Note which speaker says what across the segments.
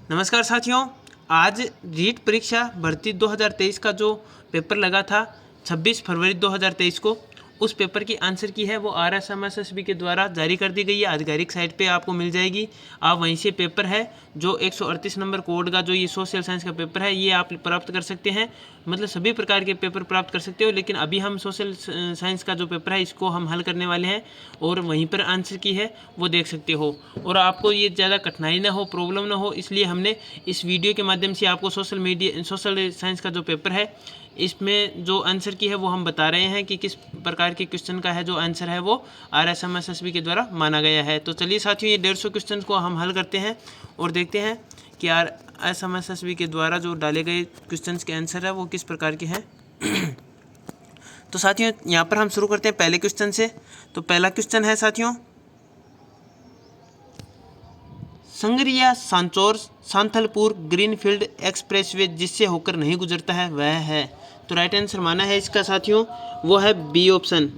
Speaker 1: नमस्कार साथियों, आज रीट परीक्षा भर्ती 2023 का जो पेपर लगा था 26 फरवरी 2023 को, उस पेपर की आंसर की है वो RSMSSB के द्वारा जारी कर दी गई है। आधिकारिक साइट पे आपको मिल जाएगी। आप वहीं से पेपर है जो 138 नंबर कोड का जो ये सोशल साइंस का पेपर है ये आप प्राप्त कर सकते हैं। मतलब सभी प्रकार के पेपर प्राप्त कर सकते हो, लेकिन अभी हम सोशल साइंस का जो पेपर है इसको हम हल करने वाले हैं और वहीं पर आंसर की है वो देख सकते हो। और आपको ये ज़्यादा कठिनाई ना हो, प्रॉब्लम ना हो, इसलिए हमने इस वीडियो के माध्यम से आपको सोशल साइंस का जो पेपर है इसमें जो आंसर की है वो हम बता रहे हैं कि किस प्रकार के क्वेश्चन का है जो आंसर है वो RSMSSB के द्वारा माना गया है। तो चलिए साथियों, ये 150 क्वेश्चन को हम हल करते हैं और देखते हैं कि RSMSSB के द्वारा जो डाले गए क्वेश्चन के आंसर है वो किस प्रकार के हैं। तो साथियों, यहाँ पर हम शुरू करते हैं पहले क्वेश्चन से। तो पहला क्वेश्चन है साथियों, संगरिया सांचौर सांथलपुर ग्रीनफील्ड एक्सप्रेसवे जिससे होकर नहीं गुजरता है वह है। तो राइट आंसर माना है इसका साथियों वो है बी ऑप्शन,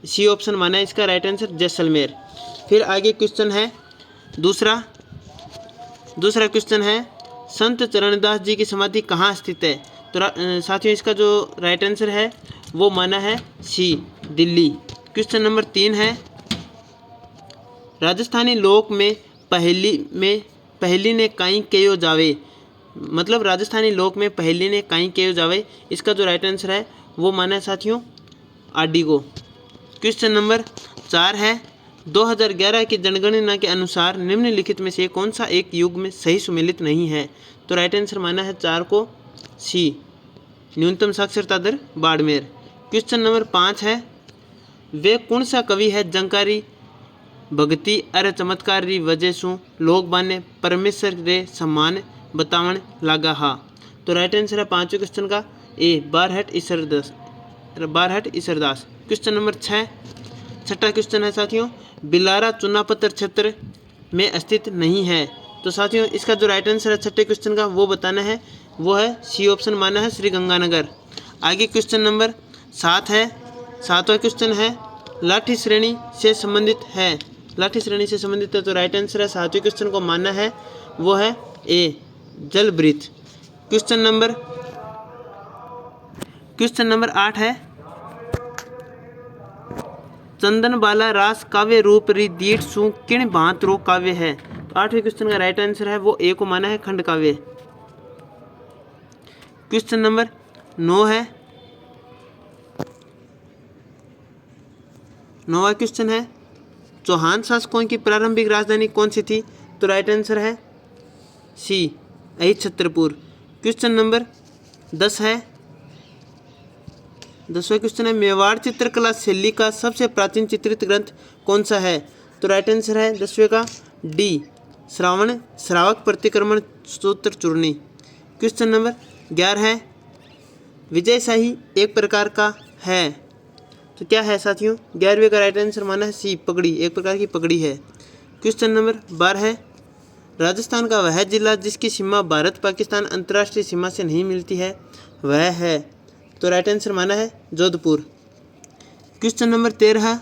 Speaker 1: सी ऑप्शन माना है इसका राइट आंसर जैसलमेर। फिर आगे क्वेश्चन है दूसरा क्वेश्चन है संत चरणदास जी की समाधि कहाँ स्थित है। तो साथियों इसका जो राइट आंसर है वो माना है सी, दिल्ली। क्वेश्चन नंबर 3 है राजस्थानी लोक में पहली ने काई केयो जावे। मतलब राजस्थानी लोक में पहली ने काई केयो जावे, इसका जो राइट आंसर है वो माना है साथियों आडी को। क्वेश्चन नंबर 4 है 2011 की जनगणना के अनुसार निम्नलिखित में से कौन सा एक युग में सही सुमेलित नहीं है। तो राइट आंसर माना है 4 को सी, न्यूनतम साक्षरता दर बाड़मेर। क्वेश्चन नंबर 5 है वे कौन सा कवि है जंकारी भगती अरे चमत्कार री वजह सु लोग बाने परमेश्वर रे सम्मान बतावन लागा हा। तो राइट आंसर है पांचवें क्वेश्चन का ए, बारहट ईसरदास। क्वेश्चन नंबर 6 छठा क्वेश्चन है साथियों बिलारा चुनापत्तर क्षेत्र में स्थित नहीं है। तो साथियों इसका जो राइट आंसर है छठे क्वेश्चन का वो बताना है, वो है सी ऑप्शन माना है श्री गंगानगर। आगे क्वेश्चन नंबर 7 है, सातवां क्वेश्चन है लाठी श्रेणी से संबंधित है। लाठी श्रेणी से संबंधित है तो राइट आंसर है सातवें क्वेश्चन को मानना है वो है ए, जलवृत। क्वेश्चन नंबर 8 है चंदन बाला रास काव्य रूप री दीठ सु किण भांत रो काव्य है। तो 8वें क्वेश्चन का राइट आंसर है वो ए को माना है खंड काव्य। क्वेश्चन नंबर 9 है, 9वां क्वेश्चन है चौहान शासकों की प्रारंभिक राजधानी कौन सी थी। तो राइट आंसर है सी, छत्रपुर। क्वेश्चन नंबर 10 है, 10वां क्वेश्चन है मेवाड़ चित्रकला शैली का सबसे प्राचीन चित्रित ग्रंथ कौन सा है। तो राइट आंसर है 10वें का डी, श्रावक प्रतिक्रमण सूत्र चूर्णी। क्वेश्चन नंबर 11 है विजयशाही एक प्रकार का है। तो क्या है साथियों 11वें का राइट आंसर माना है सी, पगड़ी, एक प्रकार की पगड़ी है। क्वेश्चन नंबर 12 है राजस्थान का वह जिला जिसकी सीमा भारत पाकिस्तान अंतर्राष्ट्रीय सीमा से नहीं मिलती है वह है। तो राइट आंसर माना है जोधपुर। क्वेश्चन नंबर 13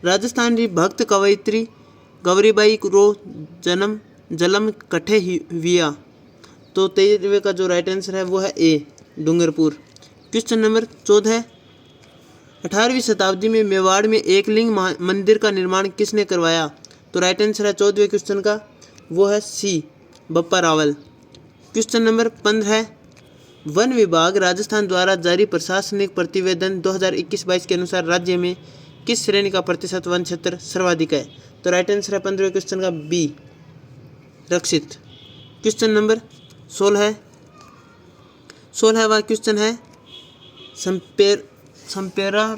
Speaker 1: राजस्थान की भक्त कवयित्री गौरीबाई रो जन्म कठे हुआ। तो 13वें का जो राइट आंसर है वो है ए, डूंगरपुर। क्वेश्चन नंबर 14 18वीं शताब्दी में मेवाड़ में एक लिंग मंदिर का निर्माण किसने करवाया। तो राइट आंसर है 14वें क्वेश्चन का वो है C, Bappa Rawal. Question number 15 वन विभाग राजस्थान द्वारा जारी प्रशासनिक प्रतिवेदन 2021-22 के अनुसार राज्य में किस श्रेणी का प्रतिशत वन क्षेत्र सर्वाधिक है। तो राइट आंसर है 15वें क्वेश्चन का बी, रक्षित। क्वेश्चन नंबर 16वां क्वेश्चन है संपेरा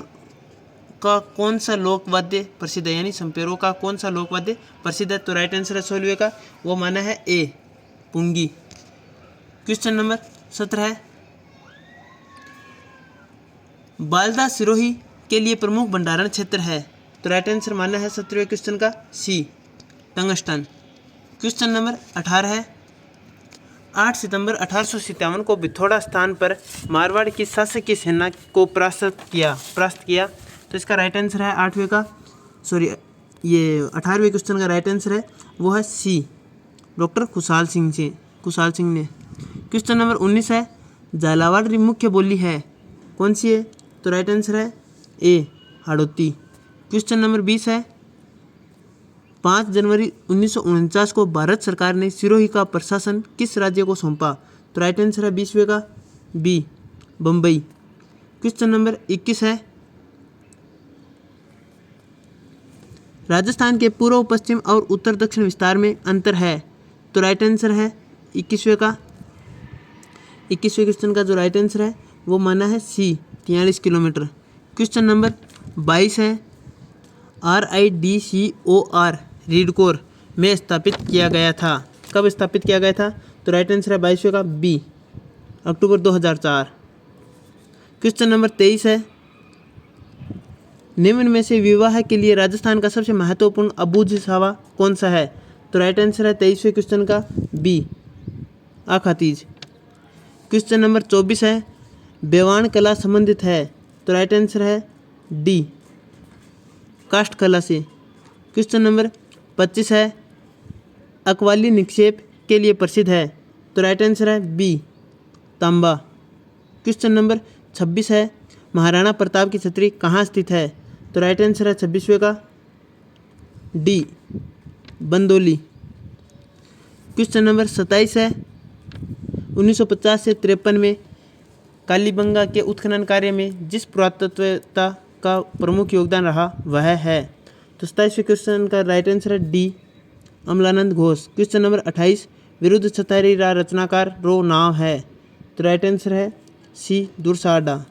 Speaker 1: का कौन सा लोकवाद्य प्रसिद्ध है, यानी संपेरो का कौन सा लोकवाद्य प्रसिद्ध है। तो राइट आंसर है 16वें का वो माना है ए, पुंगी। क्वेश्चन नंबर 17 है बालदा सिरोही के लिए प्रमुख भंडारण क्षेत्र है। तो राइट आंसर माना है 17वें क्वेश्चन का सी, टंगस्टन। क्वेश्चन नंबर 18 है 8 सितंबर 1857 को बिथोड़ा स्थान पर मारवाड़ की शासकीय सेना को परास्त किया। तो इसका राइट आंसर है 18वें क्वेश्चन का राइट आंसर है वो है सी, डॉक्टर खुशहाल कुशाल सिंह ने। क्वेश्चन नंबर 19 है, झालावाड़ की मुख्य बोली है कौन सी है? तो राइट आंसर है ए हाड़ौती। क्वेश्चन नंबर 20 है, 5 जनवरी 1949 को भारत सरकार ने सिरोही का प्रशासन किस राज्य को सौंपा? तो राइट आंसर है 20वें का बी बम्बई। क्वेश्चन नंबर 21 है, राजस्थान के पूर्व पश्चिम और उत्तर दक्षिण विस्तार में अंतर है? तो राइट आंसर है 21वें का 21वें क्वेश्चन का जो राइट आंसर है वो माना है सी 43 किलोमीटर। क्वेश्चन नंबर 22 है, RIDCOR रीडकोर में स्थापित किया गया था। कब स्थापित किया गया था? तो राइट आंसर है 22वें का बी अक्टूबर 2004। क्वेश्चन नंबर 23 है, निम्न में से विवाह के लिए राजस्थान का सबसे महत्वपूर्ण अबूझ-सावा कौन सा है? तो राइट आंसर है 23वें क्वेश्चन का बी आखातीज। क्वेश्चन नंबर 24 है, बेवाण कला संबंधित है? तो राइट आंसर है डी काष्ठ कला से। क्वेश्चन नंबर 25 है, अकवाली निक्षेप के लिए प्रसिद्ध है? तो राइट आंसर है बी तांबा। क्वेश्चन नंबर 26 है, महाराणा प्रताप की छतरी कहाँ स्थित है? तो राइट आंसर है 26वें का डी बंदोली। क्वेश्चन नंबर 27 है, 1950 से 53 में कालीबंगा के उत्खनन कार्य में जिस पुरातत्ववेत्ता का प्रमुख योगदान रहा वह है? तो 27वें क्वेश्चन का राइट आंसर है D Amalanand Ghosh. Question number 28, विरुद्ध छतरी रा रचनाकार रो नाव है? तो राइट आंसर है सी दुर्साडा।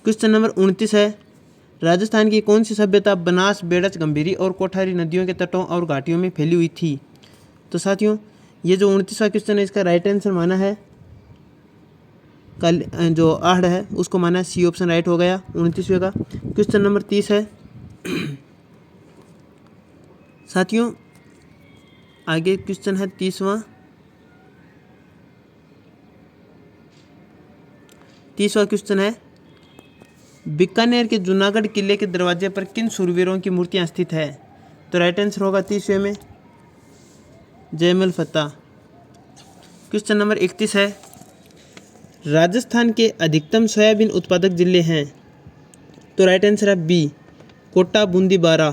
Speaker 1: क्वेश्चन नंबर 29 है, राजस्थान की कौन सी सभ्यता बनास, बेड़च, गंभीरी और कोठारी नदियों के तटों और घाटियों में फैली हुई थी? तो साथियों ये जो 29वां क्वेश्चन है इसका राइट आंसर माना है जो आहड़ है उसको माना है सी ऑप्शन राइट हो गया 29वें का। क्वेश्चन नंबर 30 है साथियों आगे क्वेश्चन है 30वां क्वेश्चन है, बीकानेर के जूनागढ़ किले के दरवाजे पर किन शूरवीरों की मूर्तियां स्थित है? तो राइट आंसर होगा 30वें में जयमल फत्ता। क्वेश्चन नंबर 31 है, राजस्थान के अधिकतम सोयाबीन उत्पादक जिले हैं? तो राइट आंसर है बी कोटा, बूंदी, बारा।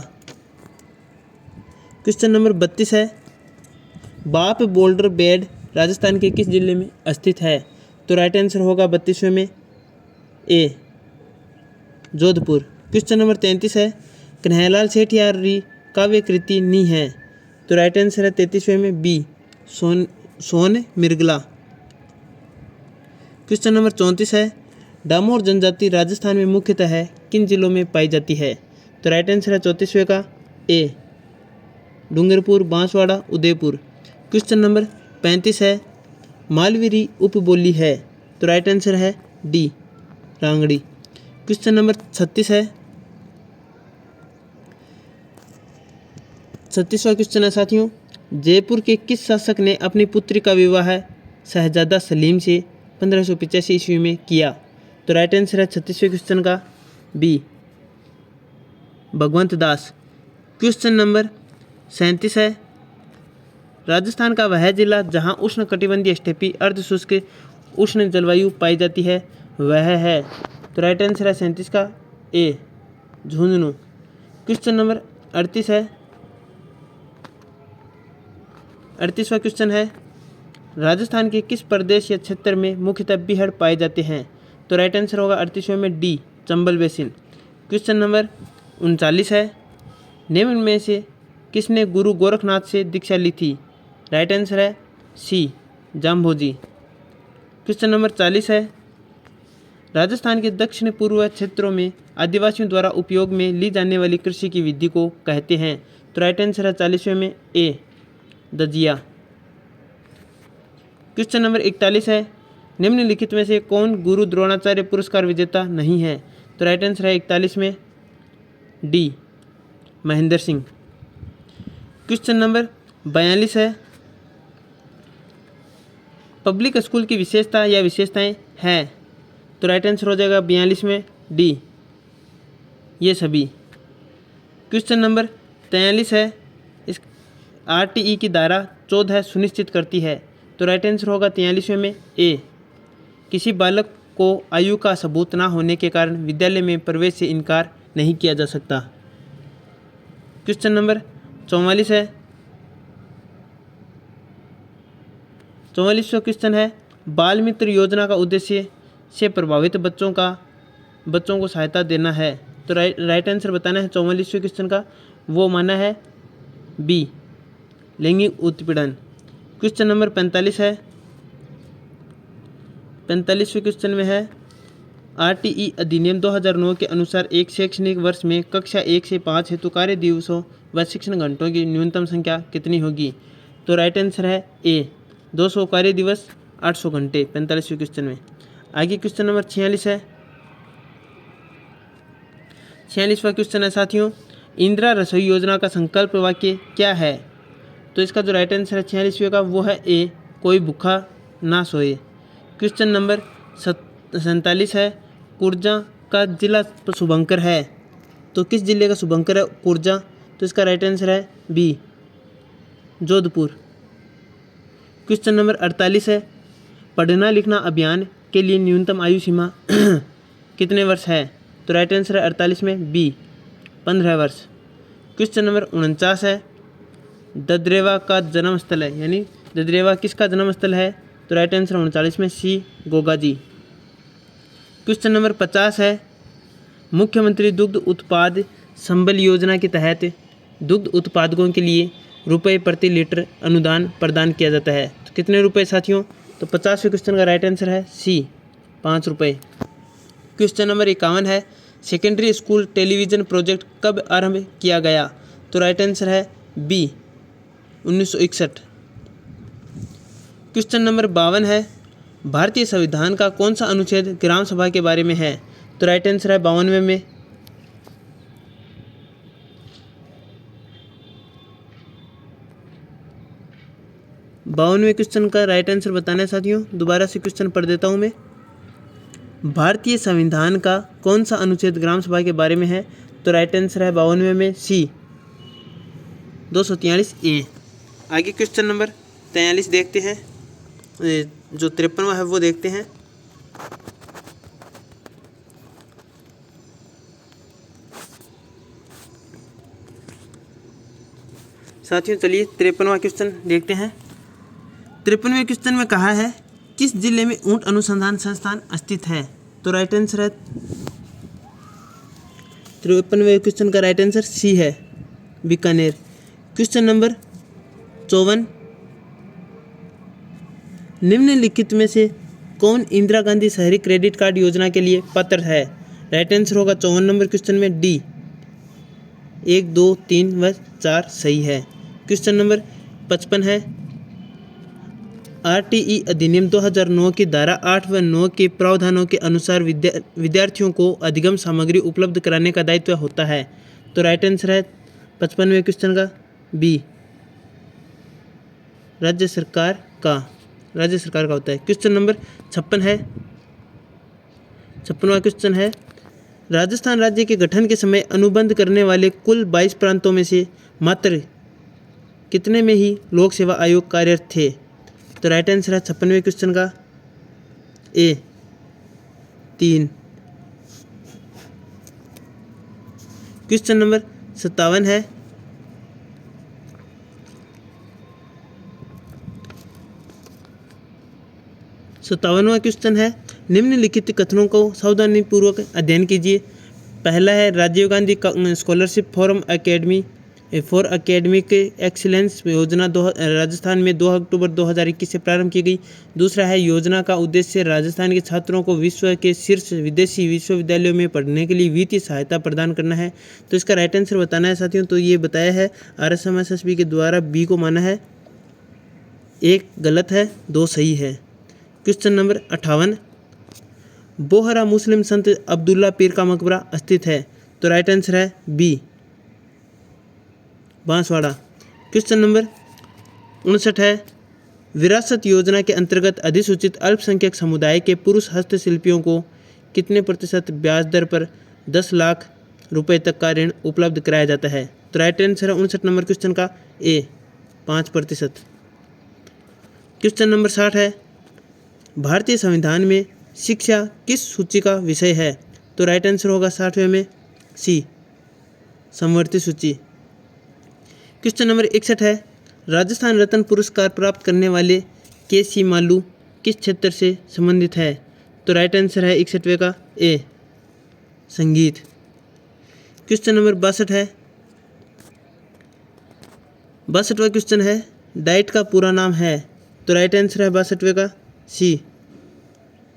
Speaker 1: क्वेश्चन नंबर 32 है, बाप बोल्डर बेड राजस्थान के किस जिले में स्थित है? तो राइट आंसर होगा 32वें में ए जोधपुर। क्वेश्चन नंबर 33 है, कन्हैयालाल सेठियारी काव्य कृति नी है? तो राइट आंसर है 33वें में बी सोन मिर्गला। क्वेश्चन नंबर 34 है, डामोर जनजाति राजस्थान में मुख्यतः है किन जिलों में पाई जाती है? तो राइट आंसर है 34वें का ए डूंगरपुर, बांसवाड़ा, उदयपुर। क्वेश्चन नंबर 35 है, मालवीरी उपबोली है? तो राइट आंसर है डी रांगड़ी। क्वेश्चन नंबर 36 है, 36वां क्वेश्चन है साथियों, जयपुर के किस शासक ने अपनी पुत्री का विवाह शहजादा सलीम से 1585 ईस्वी में किया? तो राइट आंसर है 36वें क्वेश्चन का बी भगवंत दास। क्वेश्चन नंबर 37 है, राजस्थान का वह जिला जहां उष्णकटिबंधीय स्टेपी अर्धशुष्क उष्ण जलवायु पाई जाती है वह है? तो राइट आंसर है 37 का ए झुंझुनू। क्वेश्चन नंबर 38 है, 38वां क्वेश्चन है, राजस्थान के किस प्रदेश या क्षेत्र में मुख्यतः बीहड़ पाए जाते हैं? तो राइट आंसर होगा 38वें में D Chambal basin. Question number 39 है, निम्न में से किसने गुरु गोरखनाथ से दीक्षा ली थी? राइट आंसर है सी जाम्भोजी। क्वेश्चन नंबर 40 है, राजस्थान के दक्षिण पूर्व क्षेत्रों में आदिवासियों द्वारा उपयोग में ली जाने वाली कृषि की विधि को कहते हैं? तो राइट आंसर है 40वें में ए दजिया। क्वेश्चन नंबर 41 है, निम्नलिखित में से कौन गुरु द्रोणाचार्य पुरस्कार विजेता नहीं है? तो राइट आंसर है 41 में D Mahendra Singh. Question number 42 है, पब्लिक स्कूल की विशेषता या विशेषताएं हैं? तो राइट आंसर हो जाएगा 42 में डी ये सभी। क्वेश्चन नंबर 43 है, इस RTE की धारा 14 सुनिश्चित करती है? तो राइट आंसर होगा 43वें में ए। किसी बालक को आयु का सबूत ना होने के कारण विद्यालय में प्रवेश से इनकार नहीं किया जा सकता। क्वेश्चन नंबर 44 है। 44वां क्वेश्चन है, बाल मित्र योजना का उद्देश्य से प्रभावित बच्चों को सहायता देना है। तो राइट आंसर बताना है 44वें क्वेश्चन का। वो माना है बी, लैंगिक उत्पीड़न। क्वेश्चन नंबर 45 है। 45वें क्वेश्चन में है, आरटीई अधिनियम 2009 के अनुसार एक शैक्षणिक वर्ष में कक्षा 1 से 5 हेतु कार्य दिवसों व शिक्षण घंटों की न्यूनतम संख्या कितनी होगी? तो राइट आंसर है ए, 200 कार्य दिवस 800 घंटे 45वें क्वेश्चन में। आगे क्वेश्चन नंबर 46 है। 46वां क्वेश्चन है साथियों, इंदिरा रसोई योजना का संकल्प वाक्य क्या है? तो इसका जो राइट आंसर है 46वें का वो है ए, कोई भूखा ना सोए। क्वेश्चन नंबर 47 है, कुर्जा का जिला शुभंकर है। तो किस जिले का शुभंकर है कुर्जा? तो इसका राइट आंसर है बी, जोधपुर। क्वेश्चन नंबर 48 है, पढ़ना लिखना अभियान के लिए न्यूनतम आयु सीमा कितने वर्ष है? तो राइट आंसर है 48 में बी, 15 वर्ष। क्वेश्चन नंबर 49 है, ददरेवा का जन्म स्थल है, यानी ददरेवा किसका जन्म स्थल है? तो राइट आंसर 39 में सी, गोगाजी। क्वेश्चन नंबर 50 है, मुख्यमंत्री दुग्ध उत्पाद संबल योजना के तहत दुग्ध उत्पादकों के लिए रुपए प्रति लीटर अनुदान प्रदान किया जाता है। तो कितने रुपए साथियों? तो 50वें क्वेश्चन का राइट आंसर है सी, 5 रुपये। क्वेश्चन नंबर 51 है, सेकेंडरी स्कूल टेलीविज़न प्रोजेक्ट कब आरंभ किया गया? तो राइट आंसर है बी, 1961। क्वेश्चन नंबर 52 है, भारतीय संविधान का कौन सा अनुच्छेद ग्राम सभा के बारे में है? तो राइट आंसर है 52वें में। बावनवें क्वेश्चन का राइट आंसर बताना है साथियों। दोबारा से क्वेश्चन पढ़ देता हूं मैं। भारतीय संविधान का कौन सा अनुच्छेद ग्राम सभा के बारे में है? तो राइट आंसर है 52वें में सी, 243 ए। आगे क्वेश्चन नंबर 43 देखते हैं, जो 53वां है वो देखते हैं। साथियों चलिए 53वां क्वेश्चन देखते हैं। 53वें क्वेश्चन में कहा है, किस जिले में ऊंट अनुसंधान संस्थान स्थित है? तो राइट आंसर है 53वें क्वेश्चन का राइट आंसर सी है, बीकानेर। क्वेश्चन नंबर 54, निम्नलिखित में से कौन इंदिरा गांधी शहरी क्रेडिट कार्ड योजना के लिए पात्र है? राइट आंसर होगा 54 नंबर क्वेश्चन में डी, 1, 2, 3 व 4 सही है। क्वेश्चन नंबर 55 है, आरटीई अधिनियम 2009 की धारा 8 व 9 के प्रावधानों के अनुसार विद्यार्थियों को अधिगम सामग्री उपलब्ध कराने का दायित्व होता है। तो राइट आंसर है 55वें क्वेश्चन का बी, राज्य सरकार का होता है। क्वेश्चन नंबर 56 है। 56वां क्वेश्चन है, राजस्थान राज्य के गठन के समय अनुबंध करने वाले कुल 22 प्रांतों में से मात्र कितने में ही लोक सेवा आयोग कार्यरत थे? तो राइट आंसर है 56वें क्वेश्चन का ए, 3। क्वेश्चन नंबर 57 है, 57वां क्वेश्चन है, निम्नलिखित कथनों को सावधानीपूर्वक अध्ययन कीजिए। पहला है, Rajiv Gandhi scholarship for academic excellence योजना राजस्थान में 2 अक्टूबर 2021 से प्रारंभ की गई। दूसरा है, योजना का उद्देश्य राजस्थान के छात्रों को विश्व के शीर्ष विदेशी विश्वविद्यालयों में पढ़ने के लिए वित्तीय सहायता प्रदान करना है। तो इसका राइट आंसर बताना है साथियों। तो ये बताया है RSMSSB के द्वारा, बी को माना है, 1 गलत है, 2 सही है। क्वेश्चन नंबर 58, बोहरा मुस्लिम संत अब्दुल्ला पीर का मकबरा स्थित है। तो राइट आंसर है बी, बांसवाड़ा। क्वेश्चन नंबर 59 है, विरासत योजना के अंतर्गत अधिसूचित अल्पसंख्यक समुदाय के पुरुष हस्तशिल्पियों को कितने प्रतिशत ब्याज दर पर 10 लाख रुपए तक का ऋण उपलब्ध कराया जाता है? तो राइट आंसर है 59 नंबर क्वेश्चन का ए, 5%। क्वेश्चन नंबर 60 है, भारतीय संविधान में शिक्षा किस सूची का विषय है? तो राइट आंसर होगा 60वें में सी, समवर्ती सूची। क्वेश्चन नंबर 61 है, राजस्थान रत्न पुरस्कार प्राप्त करने वाले के सी मालू किस क्षेत्र से संबंधित है? तो राइट आंसर है 61वें का ए, संगीत। क्वेश्चन नंबर 62 है, 62वां क्वेश्चन है, डाइट का पूरा नाम है? तो राइट आंसर है 62वें का सी,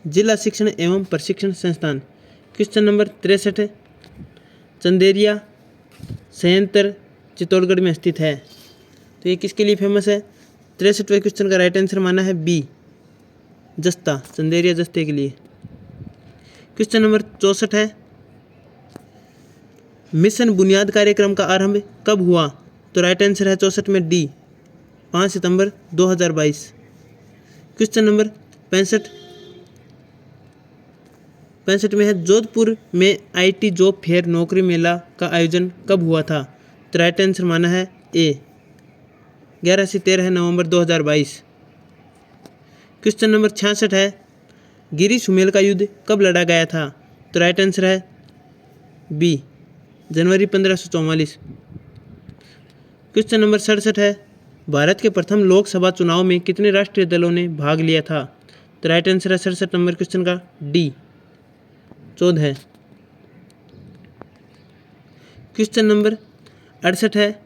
Speaker 1: जिला शिक्षण एवं प्रशिक्षण संस्थान। क्वेश्चन नंबर 63 है, चंदेरिया संयंत्र चित्तौड़गढ़ में स्थित है, तो ये किसके लिए फेमस है? 63वें क्वेश्चन का राइट आंसर माना है बी, जस्ता, चंदेरिया जस्ते के लिए। क्वेश्चन नंबर 64 है, मिशन बुनियाद कार्यक्रम का आरंभ कब हुआ? तो राइट आंसर है 64 में डी, 5 सितंबर 2022। क्वेश्चन नंबर 65 में है, जोधपुर में आईटी जॉब फेयर नौकरी मेला का आयोजन कब हुआ था? तो राइट आंसर माना है ए, 11 से 13 नवंबर 2022। क्वेश्चन नंबर 66 है, गिरी सुमेल का युद्ध कब लड़ा गया था? तो राइट आंसर है बी, जनवरी 1544। क्वेश्चन नंबर 67 है, भारत के प्रथम लोकसभा चुनाव में कितने राष्ट्रीय दलों ने भाग लिया था? तो राइट आंसर है 67 नंबर क्वेश्चन का डी, 14। क्वेश्चन नंबर 68 है,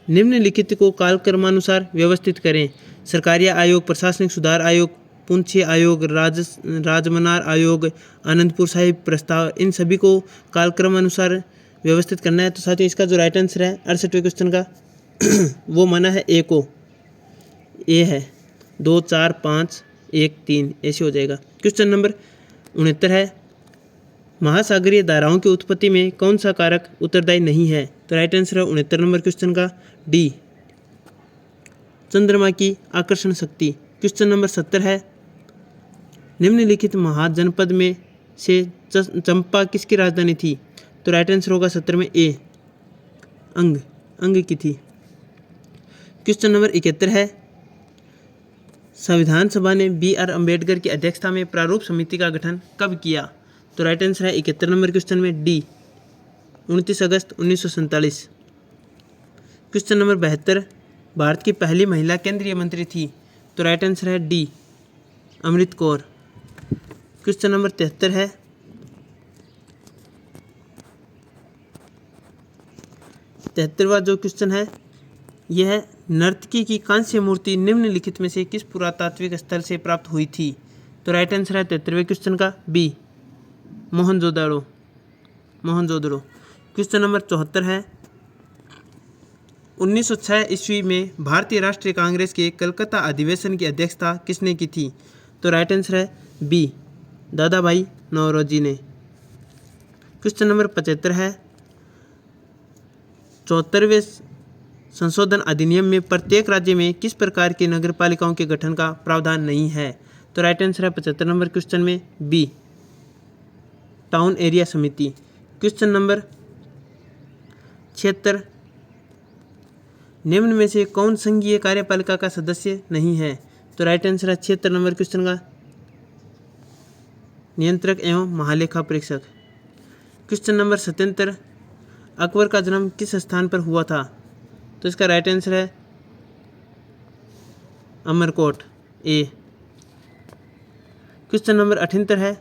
Speaker 1: निम्नलिखित को कालक्रमानुसार व्यवस्थित करें। सरकारिया आयोग, प्रशासनिक सुधार आयोग, पुंछी आयोग, राजमनार आयोग, आनंदपुर साहिब प्रस्ताव, इन सभी को कालक्रम अनुसार व्यवस्थित करना है। तो साथियों इसका जो राइट आंसर है 68वें क्वेश्चन का वो माना है ए को, ए है 2 4 5 1 3 ऐसे हो जाएगा। क्वेश्चन नंबर 69 है, महासागरीय धाराओं की उत्पत्ति में कौन सा कारक उत्तरदायी नहीं है? तो राइट आंसर है 69 नंबर क्वेश्चन का डी, चंद्रमा की आकर्षण शक्ति। क्वेश्चन नंबर 70 है, निम्नलिखित महाजनपद में से चंपा किसकी राजधानी थी? तो राइट आंसर होगा 70 में ए, अंग की थी। क्वेश्चन नंबर 71 है, संविधान सभा ने BR अम्बेडकर की अध्यक्षता में प्रारूप समिति का गठन कब किया? तो राइट आंसर है 71 नंबर क्वेश्चन में डी, 29 अगस्त 1947। क्वेश्चन नंबर 72, भारत की पहली महिला केंद्रीय मंत्री थी? तो राइट आंसर है D, Amrit Kaur. Question number 73 है, 73वां जो क्वेश्चन है यह है, नर्तकी की कांस्य मूर्ति निम्नलिखित में से किस पुरातात्विक स्थल से प्राप्त हुई थी? तो राइट आंसर है 73वें क्वेश्चन का बी, मोहनजोदड़ो। क्वेश्चन नंबर 74 है, 1906 ईस्वी में भारतीय राष्ट्रीय कांग्रेस के कलकत्ता अधिवेशन की अध्यक्षता किसने की थी? तो राइट आंसर है बी, दादा भाई नौरोजी ने। क्वेश्चन नंबर 75 है, 74वें संशोधन अधिनियम में प्रत्येक राज्य में किस प्रकार की नगरपालिकाओं के गठन का प्रावधान नहीं है? तो राइट आंसर है 75 नंबर क्वेश्चन में बी, टाउन एरिया समिति। क्वेश्चन नंबर 76, निम्न में से कौन संघीय कार्यपालिका का सदस्य नहीं है? तो राइट आंसर है 76 नंबर क्वेश्चन का नियंत्रक एवं महालेखा परीक्षक। क्वेश्चन नंबर 77, अकबर का जन्म किस स्थान पर हुआ था? तो इसका राइट आंसर है अमरकोट, ए। क्वेश्चन नंबर 78 है,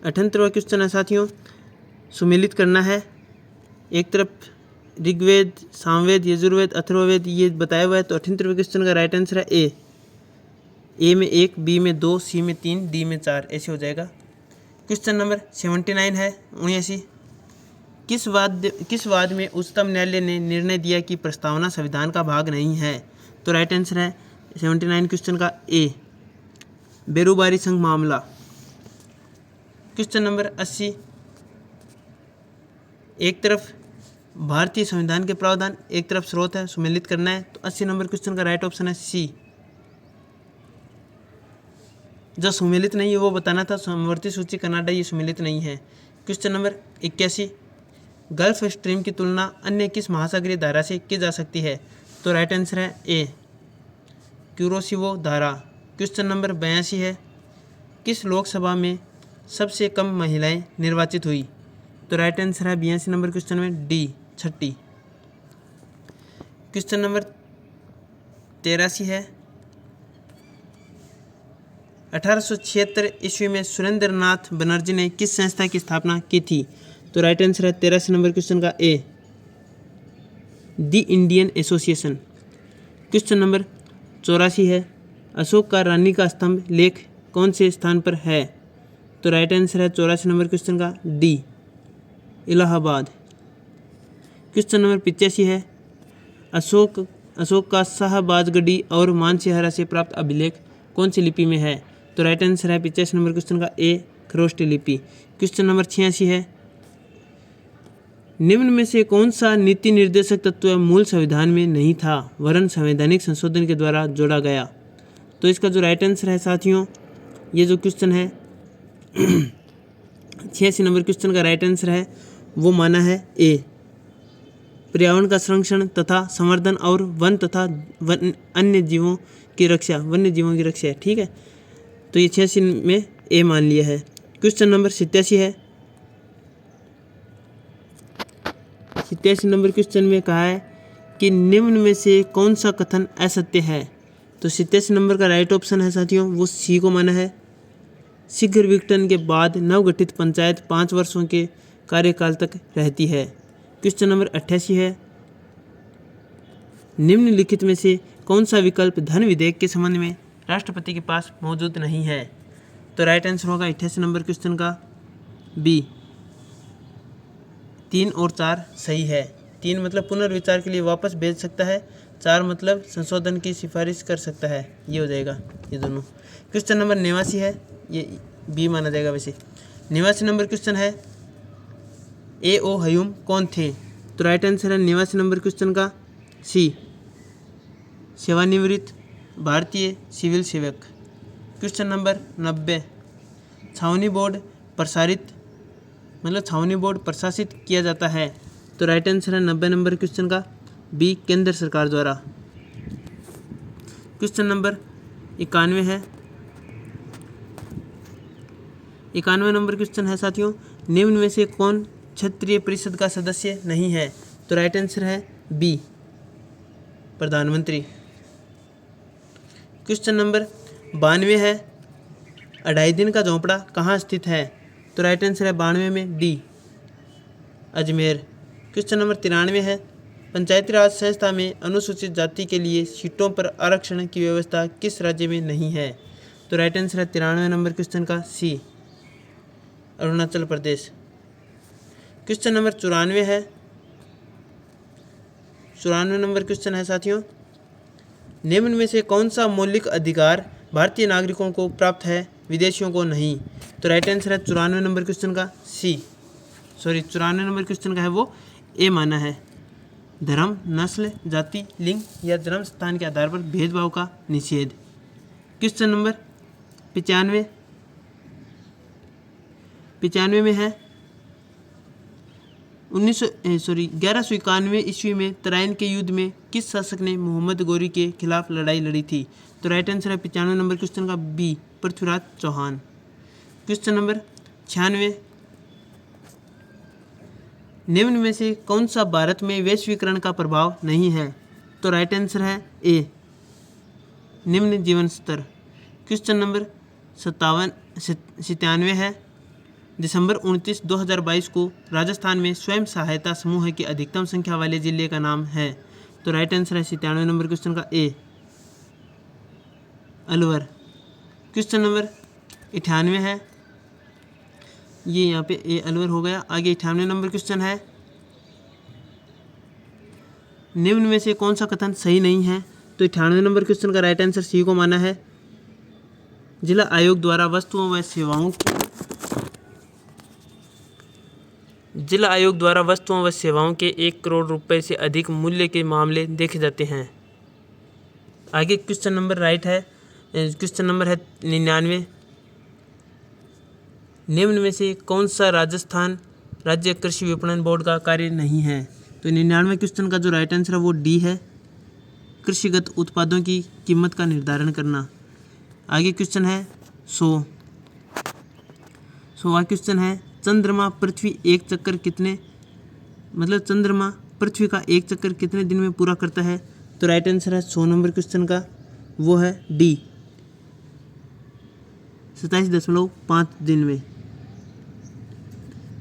Speaker 1: 78वां क्वेश्चन है साथियों, सुमेलित करना है। एक तरफ ऋग्वेद, सामवेद, यजुर्वेद, अथर्ववेद ये बताया हुआ है, तो 78वें क्वेश्चन का राइट आंसर है ए में 1, बी में 2, सी में 3, डी में 4 ऐसे हो जाएगा। क्वेश्चन नंबर 79 है 79, किस वाद में उच्चतम न्यायालय ने निर्णय दिया कि प्रस्तावना संविधान का भाग नहीं है? तो राइट आंसर है 79 क्वेश्चन का ए, बेरोबारी संघ मामला। क्वेश्चन नंबर 80, एक तरफ भारतीय संविधान के प्रावधान, एक तरफ स्रोत है, सुमेलित करना है। तो 80 नंबर क्वेश्चन का राइट ऑप्शन है सी, जो सुमेलित नहीं है वो बताना था। समवर्ती सूची कनाडा ये सुमेलित नहीं है। क्वेश्चन नंबर 81, गल्फ स्ट्रीम की तुलना अन्य किस महासागरीय धारा से की जा सकती है? तो राइट आंसर है ए क्यूरोसिवो धारा। क्वेश्चन नंबर 82 है, किस लोकसभा में सबसे कम महिलाएं निर्वाचित हुई? तो राइट आंसर है 82 नंबर क्वेश्चन में डी 6। क्वेश्चन नंबर 83 है, 1876 ईस्वी में सुरेंद्र नाथ बनर्जी ने किस संस्था की स्थापना की थी? तो राइट आंसर है 83 नंबर क्वेश्चन का ए दी इंडियन एसोसिएशन। क्वेश्चन नंबर 84 है, अशोक का रानी का स्तंभ लेख कौन से स्थान पर है? तो राइट आंसर है 84 नंबर क्वेश्चन का डी इलाहाबाद। क्वेश्चन नंबर 85 है, अशोक का शाहबाजगढ़ी और मानसिंहरा से प्राप्त अभिलेख कौन सी लिपि में है? तो राइट आंसर है 85 नंबर क्वेश्चन का ए खरोष्टी लिपि। क्वेश्चन नंबर 86 है, निम्न में से कौन सा नीति निर्देशक तत्व मूल संविधान में नहीं था वरन संवैधानिक संशोधन के द्वारा जोड़ा गया? तो इसका जो राइट आंसर है साथियों, ये जो क्वेश्चन है 86 नंबर क्वेश्चन का राइट आंसर है वो माना है ए पर्यावरण का संरक्षण तथा संवर्धन और वन तथा वन्य जीवों की रक्षा है। ठीक है, तो ये 86 में ए मान लिया है। क्वेश्चन नंबर 87 है, 87 नंबर क्वेश्चन में कहा है कि निम्न में से कौन सा कथन असत्य है? तो 87 नंबर का राइट ऑप्शन है साथियों वो सी को माना है, शीघ्र विघटन के बाद नवगठित पंचायत 5 वर्षों के कार्यकाल तक रहती है। क्वेश्चन नंबर 88 है, निम्नलिखित में से कौन सा विकल्प धन विधेयक के संबंध में राष्ट्रपति के पास मौजूद नहीं है? तो राइट आंसर होगा 88 नंबर क्वेश्चन का बी 3 और 4 सही है। 3 मतलब पुनर्विचार के लिए वापस भेज सकता है, 4 मतलब संशोधन की सिफारिश कर सकता है, ये हो जाएगा ये दोनों। क्वेश्चन नंबर 89 है, ये बी माना जाएगा वैसे। 89 नंबर क्वेश्चन है, ए ओ हयूम कौन थे? तो राइट आंसर है 89 नंबर क्वेश्चन का सी सेवानिवृत्त भारतीय सिविल सेवक। क्वेश्चन नंबर 90, छावनी बोर्ड प्रशासित किया जाता है। तो राइट आंसर है 90 नंबर क्वेश्चन का बी केंद्र सरकार द्वारा। क्वेश्चन नंबर 91 है, 91 नंबर क्वेश्चन है साथियों, निम्न में से कौन क्षत्रिय परिषद का सदस्य नहीं है? तो राइट आंसर है बी प्रधानमंत्री। क्वेश्चन नंबर 92 है, 2.5 दिन का झोंपड़ा कहाँ स्थित है? तो राइट आंसर है 92 में डी अजमेर। क्वेश्चन नंबर 93 है, पंचायती राज संस्था में अनुसूचित जाति के लिए सीटों पर आरक्षण की व्यवस्था किस राज्य में नहीं है? तो राइट आंसर है 93 नंबर क्वेश्चन का सी अरुणाचल प्रदेश। क्वेश्चन नंबर 94 है, 94 नंबर क्वेश्चन है साथियों, निम्न में से कौन सा मौलिक अधिकार भारतीय नागरिकों को प्राप्त है विदेशियों को नहीं? तो राइट आंसर है 94 नंबर क्वेश्चन का सी 94 नंबर क्वेश्चन का है वो ए माना है, धर्म नस्ल जाति लिंग या जन्म स्थान के आधार पर भेदभाव का निषेध। क्वेश्चन नंबर 95 में है, 1191 ईस्वी में तराइन के युद्ध में किस शासक ने मोहम्मद गौरी के खिलाफ लड़ाई लड़ी थी? तो राइट आंसर है 95 नंबर क्वेश्चन का B Prithviraj Chauhan. Question number 96, निम्न में से कौन सा भारत में वैश्वीकरण का प्रभाव नहीं है? तो राइट आंसर है ए निम्न जीवन स्तर। क्वेश्चन नंबर 97 है, दिसंबर 29, 2022 को राजस्थान में स्वयं सहायता समूह की अधिकतम संख्या वाले जिले का नाम है? तो राइट आंसर है 97 नंबर क्वेश्चन का ए अलवर। क्वेश्चन नंबर 98 है, ये यहाँ पे ए अलवर हो गया। आगे 98 नंबर क्वेश्चन है, निम्न में से कौन सा कथन सही नहीं है? तो 98 नंबर क्वेश्चन का राइट आंसर सी को माना है, जिला आयोग द्वारा वस्तुओं व सेवाओं के 1 करोड़ रुपए से अधिक मूल्य के मामले देखे जाते हैं। आगे क्वेश्चन नंबर क्वेश्चन नंबर है 99, निम्न में से कौन सा राजस्थान राज्य कृषि विपणन बोर्ड का कार्य नहीं है? तो 99 क्वेश्चन का जो राइट आंसर है वो डी है, कृषिगत उत्पादों की कीमत का निर्धारण करना। आगे क्वेश्चन है 100वां क्वेश्चन है चंद्रमा पृथ्वी का एक चक्कर कितने दिन में पूरा करता है? तो राइट आंसर है 100 नंबर क्वेश्चन का वो है डी 27.5 दिन में।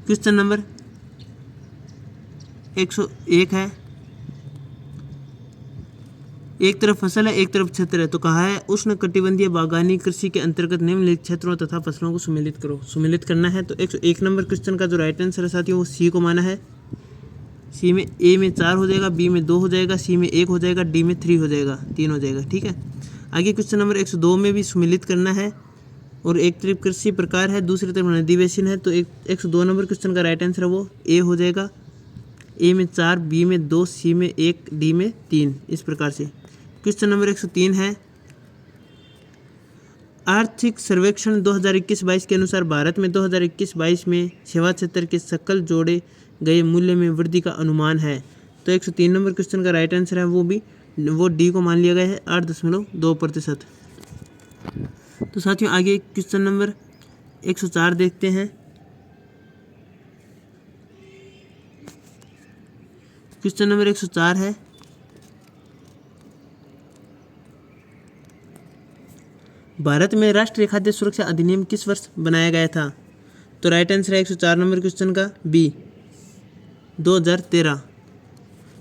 Speaker 1: क्वेश्चन नंबर 101 है एक तरफ फसल है एक तरफ क्षेत्र है, तो कहा है उष्ण कटिबंधीय बागवानी कृषि के अंतर्गत निम्नलिखित क्षेत्रों तथा फसलों को सुमेलित करो। सुमेलित करना है तो 101 नंबर क्वेश्चन का जो राइट आंसर है साथियों वो सी को माना है। सी में ए में 4 हो जाएगा, बी में 2 हो जाएगा, सी में 1 हो जाएगा, डी में 3 हो जाएगा, 3 हो जाएगा। ठीक है, आगे क्वेश्चन नंबर 102 में भी सुमेलित करना है और एक तरफ कृषि प्रकार है दूसरी तरफ नदी बेसिन है, तो 102 नंबर क्वेश्चन का राइट आंसर है वो ए हो जाएगा। ए में 4, बी में 2, सी में 1, डी में 3, इस प्रकार से। क्वेश्चन नंबर 103 है आर्थिक सर्वेक्षण 2021-22 के अनुसार भारत में 2021-22 में सेवा क्षेत्र के सकल जोड़े गए मूल्य में वृद्धि का अनुमान है। तो 103 नंबर क्वेश्चन का राइट आंसर है वो डी को मान लिया गया है 8.2%। तो साथियों आगे क्वेश्चन नंबर 104 देखते हैं। क्वेश्चन नंबर 104 है भारत में राष्ट्रीय खाद्य सुरक्षा अधिनियम किस वर्ष बनाया गया था? तो राइट आंसर है 104 नंबर क्वेश्चन का बी 2013।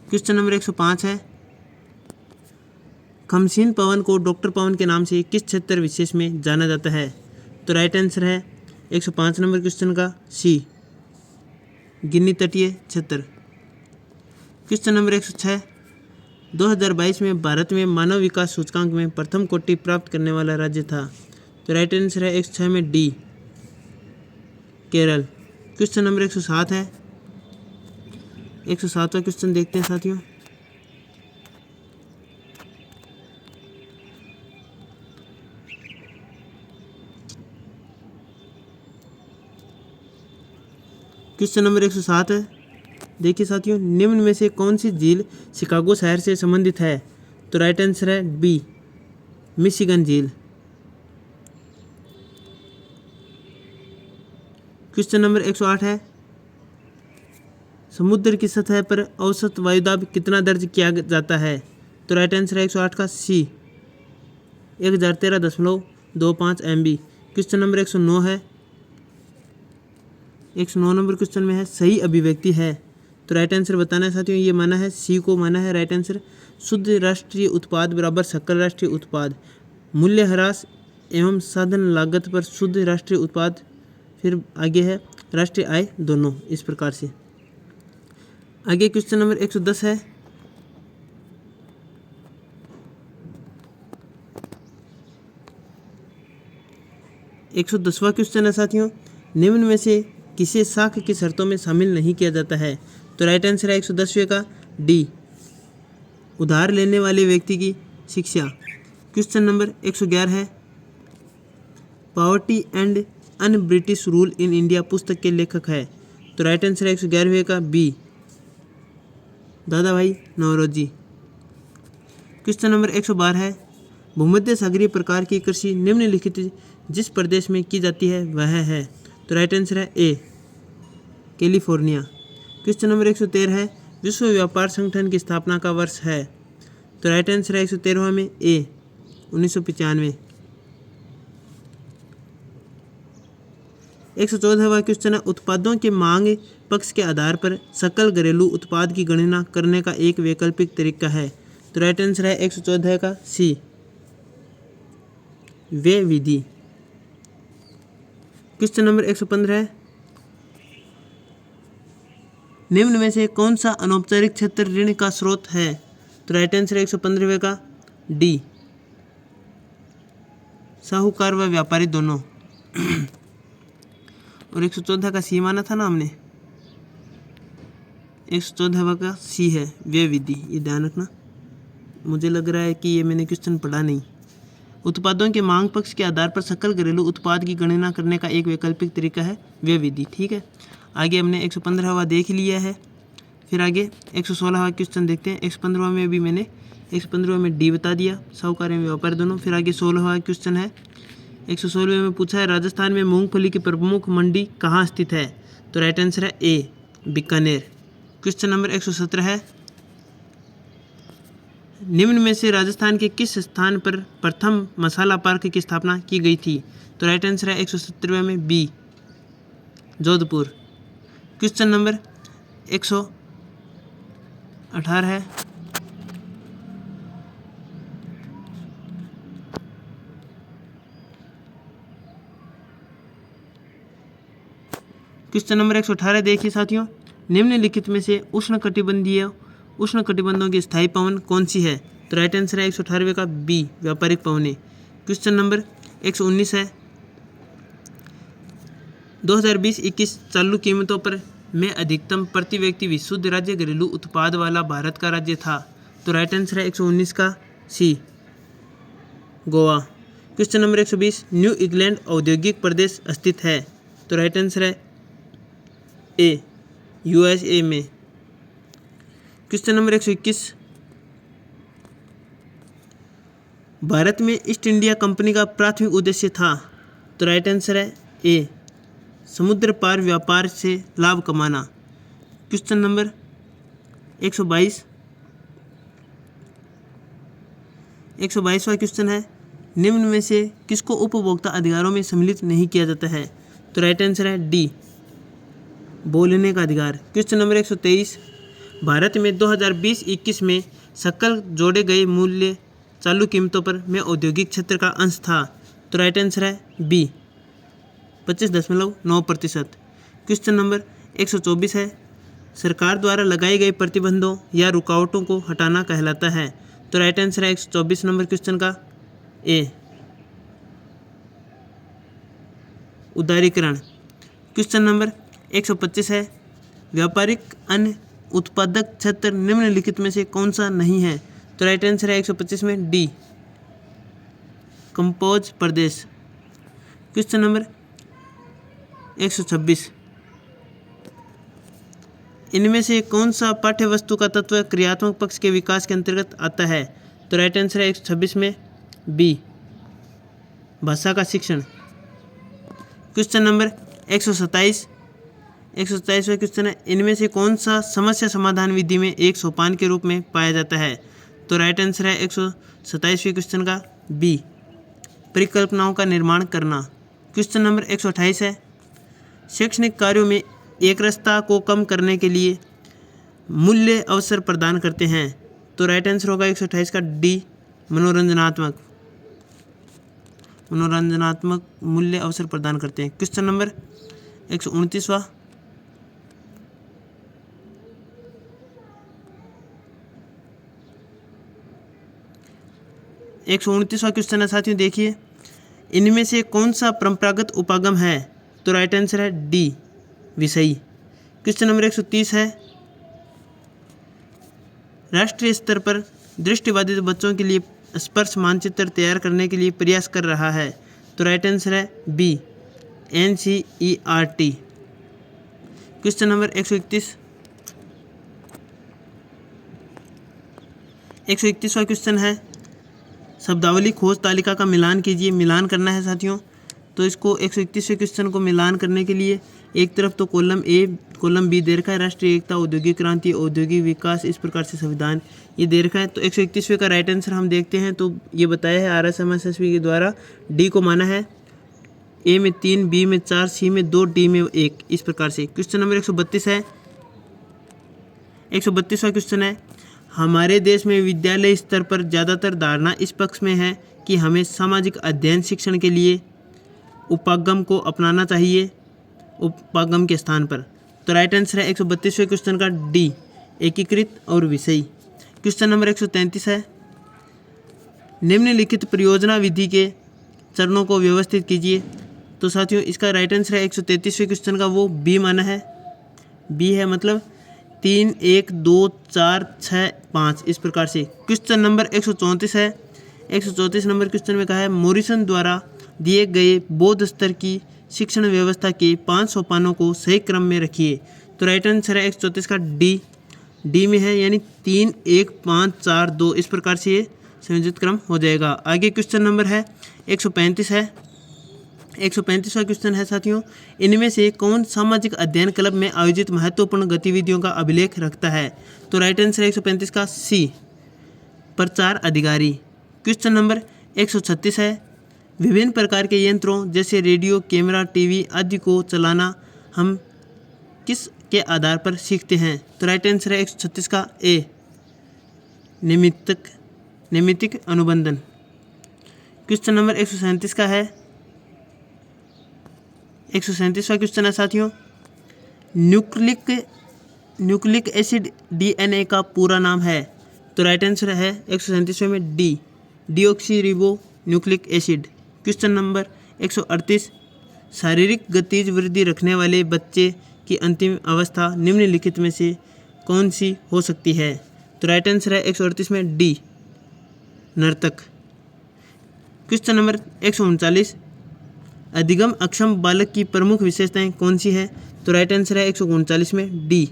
Speaker 1: क्वेश्चन नंबर 105 है खमसीन पवन को डॉक्टर पवन के नाम से किस क्षेत्र विशेष में जाना जाता है? तो राइट आंसर है 105 नंबर क्वेश्चन का सी गिन्नी तटीय क्षेत्र। क्वेश्चन नंबर 106 2022 में भारत में मानव विकास सूचकांक में प्रथम कोटि प्राप्त करने वाला राज्य था। तो राइट आंसर है 106 में डी केरल। क्वेश्चन नंबर 107 है 107वां क्वेश्चन देखते हैं साथियों। क्वेश्चन नंबर 107 है देखिए साथियों निम्न में से कौन सी झील शिकागो शहर से संबंधित है? तो राइट आंसर है बी मिशिगन झील। क्वेश्चन नंबर 108 है समुद्र की सतह पर औसत वायुदाब कितना दर्ज किया जाता है? तो राइट आंसर है 108 का सी 1013.25 MB। क्वेश्चन नंबर 109 है 109 नंबर क्वेश्चन में है सही अभिव्यक्ति है। तो राइट आंसर बताना है साथियों ये माना है सी को माना है राइट आंसर। शुद्ध राष्ट्रीय उत्पाद बराबर सकल राष्ट्रीय उत्पाद मूल्य ह्रास एवं साधन लागत पर शुद्ध राष्ट्रीय उत्पाद फिर आगे है राष्ट्रीय आय दोनों, इस प्रकार से। आगे क्वेश्चन नंबर 110 है 110वां क्वेश्चन है साथियों निम्न में से किसे साख की शर्तों में शामिल नहीं किया जाता है? तो राइट आंसर है 110वें का डी उधार लेने वाले व्यक्ति की शिक्षा। क्वेश्चन नंबर 111 है poverty and un British rule in India पुस्तक के लेखक है। तो राइट आंसर है 111वें का बी दादा भाई नौरोजी। क्वेश्चन नंबर 112 है भूमध्य सागरीय प्रकार की कृषि निम्नलिखित जिस प्रदेश में की जाती है वह है। तो राइट आंसर है ए कैलिफोर्निया। क्वेश्चन नंबर 113 है विश्व व्यापार संगठन की स्थापना का वर्ष है। तो राइट आंसर है 113वां में ए 1995। 114वां क्वेश्चन है उत्पादों के मांग पक्ष के आधार पर सकल घरेलू उत्पाद की गणना करने का एक वैकल्पिक तरीका है। तो राइट आंसर है 114 का सी वे विधि। क्वेश्चन नंबर 115 है निम्न में से कौन सा अनौपचारिक क्षेत्र ऋण का स्रोत है? तो राइट आंसर है 115वें का डी साहूकार व व्यापारी दोनों। और 114 का सी माना था ना हमने, 114 का सी है व्यय विधि, ये ध्यान रखना। मुझे लग रहा है कि ये मैंने क्वेश्चन पढ़ा नहीं। उत्पादों के मांग पक्ष के आधार पर सकल घरेलू उत्पाद की गणना करने का एक वैकल्पिक तरीका है व्यय विधि। ठीक है, आगे हमने 115वां देख लिया है। फिर आगे 116वां क्वेश्चन देखते हैं। 115वां में भी मैंने 115वें में डी बता दिया, साहूकार एवं व्यापारी दोनों। फिर आगे 16वां क्वेश्चन है। 116वें में पूछा है राजस्थान में मूंगफली की प्रमुख मंडी कहाँ स्थित है? तो राइट आंसर है ए बीकानेर। क्वेश्चन नंबर 117 है। निम्न में से राजस्थान के किस स्थान पर प्रथम मसाला पार्क की स्थापना की गई थी? तो राइट आंसर है 117वें में बी जोधपुर। क्वेश्चन नंबर 118 है। क्वेश्चन नंबर 118 देखिए साथियों, निम्नलिखित में से उष्णकटिबंधों की स्थायी पवन कौन सी है? तो राइट आंसर है 118वें का बी व्यापारिक पवनें। क्वेश्चन नंबर 119 है। 2020-21 चालू कीमतों पर में अधिकतम प्रति व्यक्ति विशुद्ध राज्य घरेलू उत्पाद वाला भारत का राज्य था? तो राइट आंसर है 119 का C Goa. Question number 120, new England औद्योगिक प्रदेश स्थित है? तो राइट आंसर है ए यूएसए में। क्वेश्चन नंबर 121, भारत में ईस्ट इंडिया कंपनी का प्राथमिक उद्देश्य था? तो राइट आंसर है ए समुद्र पार व्यापार से लाभ कमाना। क्वेश्चन नंबर 122वां क्वेश्चन है। निम्न में से किसको उपभोक्ता अधिकारों में सम्मिलित नहीं किया जाता है? तो राइट आंसर है डी बोलने का अधिकार। क्वेश्चन नंबर 123, भारत में 2020-21 में सकल जोड़े गए मूल्य चालू कीमतों पर में औद्योगिक क्षेत्र का अंश था? तो राइट आंसर है बी 25.9%। क्वेश्चन नंबर 124 है। सरकार द्वारा लगाए गए प्रतिबंधों या रुकावटों को हटाना कहलाता है? तो राइट आंसर है 124 नंबर क्वेश्चन का ए उदारीकरण। क्वेश्चन नंबर 125 है। व्यापारिक अन्य उत्पादक क्षेत्र निम्नलिखित में से कौन सा नहीं है? तो राइट आंसर है 125 में डी कंपोज प्रदेश। क्वेश्चन नंबर 126, इनमें से कौन सा पाठ्य वस्तु का तत्व क्रियात्मक पक्ष के विकास के अंतर्गत आता है? तो राइट आंसर है 126 में बी भाषा का शिक्षण। क्वेश्चन नंबर 127वां क्वेश्चन है। इनमें से कौन सा समस्या समाधान विधि में एक सोपान के रूप में पाया जाता है? तो राइट आंसर है 127वें क्वेश्चन का बी परिकल्पनाओं का निर्माण करना। क्वेश्चन नंबर 128 है। शैक्षणिक कार्यों में एकरसता को कम करने के लिए मूल्य अवसर प्रदान करते हैं? तो राइट आंसर होगा 128 का डी मनोरंजनात्मक मूल्य अवसर प्रदान करते हैं। क्वेश्चन नंबर 129वां, क्वेश्चन है साथियों, देखिए इनमें से कौन सा परंपरागत उपागम है? तो राइट आंसर है डी विषयी। क्वेश्चन नंबर 130 है। राष्ट्रीय स्तर पर दृष्टिबाधित बच्चों के लिए स्पर्श मानचित्र तैयार करने के लिए प्रयास कर रहा है? तो राइट आंसर है बी NCERT। क्वेश्चन नंबर 131वां क्वेश्चन है। शब्दावली खोज तालिका का मिलान कीजिए। मिलान करना है साथियों, तो इसको 131वें क्वेश्चन को मिलान करने के लिए एक तरफ तो कॉलम ए कॉलम बी दे रखा है, राष्ट्रीय एकता, औद्योगिक क्रांति, औद्योगिक विकास, इस प्रकार से संविधान ये दे रखा है। तो 131वें का राइट आंसर हम देखते हैं, तो ये बताया है RSMSSB के द्वारा। डी को माना है, ए में 3, बी में 4, सी में 2, डी में 1, इस प्रकार से। क्वेश्चन नंबर 132 है। 132वां क्वेश्चन है। हमारे देश में विद्यालय स्तर पर ज़्यादातर धारणा इस पक्ष में है कि हमें सामाजिक अध्ययन शिक्षण के लिए उपागम को अपनाना चाहिए उपागम के स्थान पर। तो राइट आंसर है 132वें क्वेश्चन का डी एकीकृत और विषयी। क्वेश्चन नंबर 133 है। निम्नलिखित परियोजना विधि के चरणों को व्यवस्थित कीजिए। तो साथियों इसका राइट आंसर है 133वें क्वेश्चन का वो बी माना है। बी है मतलब 3, 1, 2, 4, 6, 5 इस प्रकार से। क्वेश्चन नंबर 134 है। 134 नंबर क्वेश्चन में कहा है मॉरिसन द्वारा दिए गए बौद्ध स्तर की शिक्षण व्यवस्था के 5 सोपानों को सही क्रम में रखिए। तो राइट आंसर है 134 का डी डी में है, यानी 3 1 5 4 2 इस प्रकार से ये संयोजित क्रम हो जाएगा। आगे क्वेश्चन नंबर है 135 है। 135वां क्वेश्चन है साथियों, इनमें से कौन सामाजिक अध्ययन क्लब में आयोजित महत्वपूर्ण गतिविधियों का अभिलेख रखता है? तो राइट आंसर है 135 का सी, प्रचार अधिकारी। क्वेश्चन नंबर 136 है, विभिन्न प्रकार के यंत्रों जैसे रेडियो, कैमरा, टीवी आदि को चलाना हम किस के आधार पर सीखते हैं? तो राइट आंसर है 136 का ए, नैमित्तिक अनुबंधन। क्वेश्चन नंबर 137 का है। 137वां क्वेश्चन है साथियों, न्यूक्लिक एसिड डीएनए का पूरा नाम है? तो राइट आंसर है 137वें में D, deoxy nucleic acid. Question number 138, शारीरिक गतिज वृद्धि रखने वाले बच्चे की अंतिम अवस्था निम्नलिखित में से कौन सी हो सकती है? तो राइट आंसर है 138 में डी, नर्तक। क्वेश्चन नंबर 139, अधिगम अक्षम बालक की प्रमुख विशेषताएं कौन सी है? तो राइट आंसर है 139 में डी,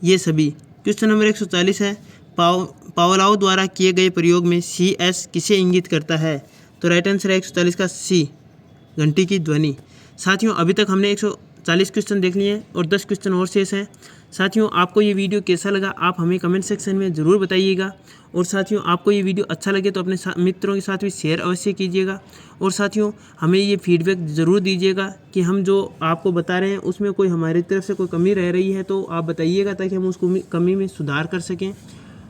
Speaker 1: ये सभी। क्वेश्चन नंबर 140 है, पावलोव द्वारा किए गए प्रयोग में CS किसे इंगित करता है? तो राइट आंसर है 140 का सी, घंटी की ध्वनि। साथियों अभी तक हमने 140 क्वेश्चन देख लिए हैं और 10 क्वेश्चन और शेष हैं। साथियों आपको ये वीडियो कैसा लगा आप हमें कमेंट सेक्शन में ज़रूर बताइएगा। और साथियों आपको ये वीडियो अच्छा लगे तो अपने मित्रों के साथ भी शेयर अवश्य कीजिएगा। और साथियों हमें ये फीडबैक ज़रूर दीजिएगा कि हम जो आपको बता रहे हैं उसमें कोई हमारी तरफ से कोई कमी रह रही है तो आप बताइएगा, ताकि हम उसको कमी में सुधार कर सकें।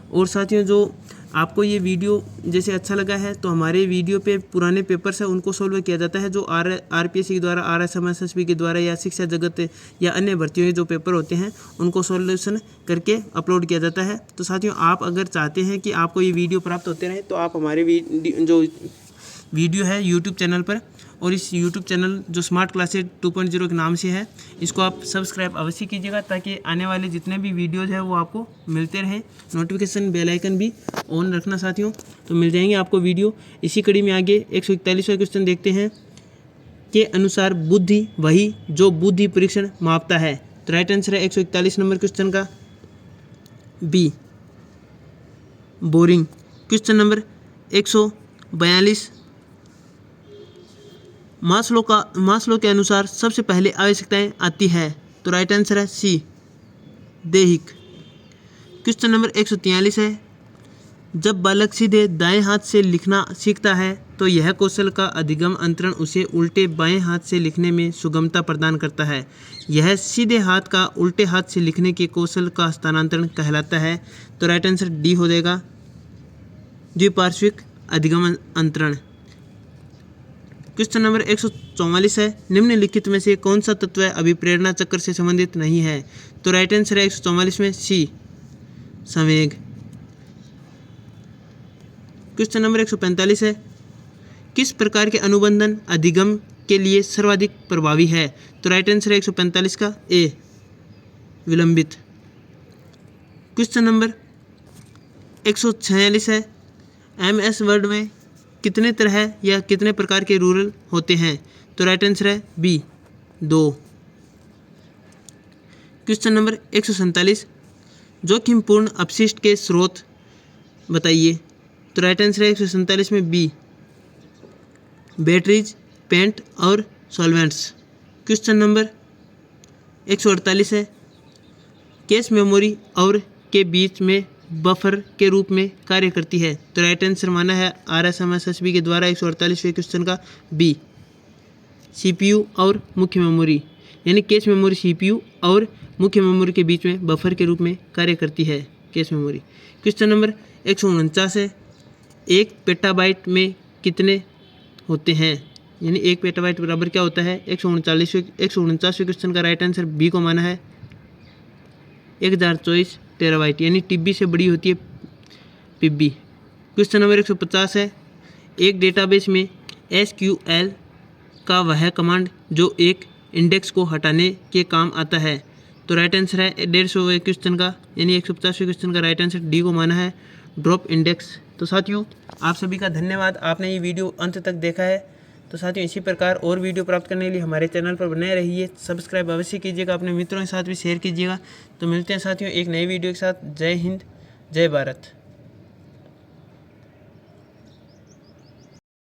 Speaker 1: और साथियों जो आपको ये वीडियो जैसे अच्छा लगा है तो हमारे वीडियो पे पुराने पेपर्स हैं उनको सोल्व किया जाता है, जो RPSC के द्वारा, RSMSSB के द्वारा या शिक्षा जगत या अन्य भर्तियों के जो पेपर होते हैं उनको सॉल्यूशन करके अपलोड किया जाता है। तो साथियों आप अगर चाहते हैं कि आपको ये वीडियो प्राप्त होते रहे तो आप हमारे जो वीडियो है यूट्यूब चैनल पर, और इस यूट्यूब चैनल जो स्मार्ट क्लासेज 2.0 के नाम से है, इसको आप सब्सक्राइब अवश्य कीजिएगा, ताकि आने वाले जितने भी वीडियोज़ हैं वो आपको मिलते रहें। नोटिफिकेशन बेल आइकन भी ऑन रखना साथियों, तो मिल जाएंगे आपको वीडियो। इसी कड़ी में आगे 141वां क्वेश्चन देखते हैं, के अनुसार बुद्धि वही जो बुद्धि परीक्षण मापता है? तो राइट आंसर है 141 नंबर क्वेश्चन का B, boring. Question number 142, Maslow के अनुसार सबसे पहले आवश्यकताएं आती है? तो राइट आंसर है सी, दैहिक। क्वेश्चन नंबर 143 है, जब बालक सीधे दाएं हाथ से लिखना सीखता है तो यह कौशल का अधिगम अंतरण उसे उल्टे बाएं हाथ से लिखने में सुगमता प्रदान करता है। यह सीधे हाथ का उल्टे हाथ से लिखने के कौशल का हस्तांतरण कहलाता है। तो राइट आंसर डी हो जाएगा, द्विपार्श्विक अधिगम अंतरण। क्वेश्चन नंबर 144 है, निम्नलिखित में से कौन सा तत्व अभिप्रेरणा चक्र से संबंधित नहीं है? तो राइट आंसर है 144 में सी, संवेग। क्वेश्चन नंबर 145 है, किस प्रकार के अनुबंधन अधिगम के लिए सर्वाधिक प्रभावी है? तो राइट आंसर है 145 का ए, विलंबित। क्वेश्चन नंबर 146 है, MS वर्ड में कितने तरह या कितने प्रकार के रूरल होते हैं? तो राइट आंसर है बी, 2। क्वेश्चन नंबर 147, जोखिमपूर्ण अपशिष्ट के स्रोत बताइए? तो राइट आंसर है 147 में बी, बैटरीज, पेंट और सॉल्वेंट्स। क्वेश्चन नंबर 148 है, कैश मेमोरी और के बीच में बफर के रूप में कार्य करती है? तो राइट आंसर माना है RSMSSB के द्वारा 148वें क्वेश्चन का बी, CPU और मुख्य मेमोरी, यानी कैश मेमोरी CPU और मुख्य मेमोरी के बीच में बफर के रूप में कार्य करती है कैश मेमोरी। क्वेश्चन नंबर 149 है, 1 पेटाबाइट में कितने होते हैं? यानी 1 पेटाबाइट बराबर क्या होता है? 149वें क्वेश्चन का राइट आंसर बी को माना है 1024 टेराबाइट, यानी TB से बड़ी होती है PB। क्वेश्चन नंबर 150 है, एक डेटाबेस में SQL का वह कमांड जो एक इंडेक्स को हटाने के काम आता है? तो राइट आंसर है 150वें क्वेश्चन का, यानी 150वें क्वेश्चन का राइट आंसर डी को माना है ड्रॉप इंडेक्स। तो साथियों आप सभी का धन्यवाद, आपने ये वीडियो अंत तक देखा है। तो साथियों इसी प्रकार और वीडियो प्राप्त करने के लिए हमारे चैनल पर बने रहिए, सब्सक्राइब अवश्य कीजिएगा, अपने मित्रों के साथ भी शेयर कीजिएगा। तो मिलते हैं साथियों एक नई वीडियो के साथ। जय हिंद, जय भारत।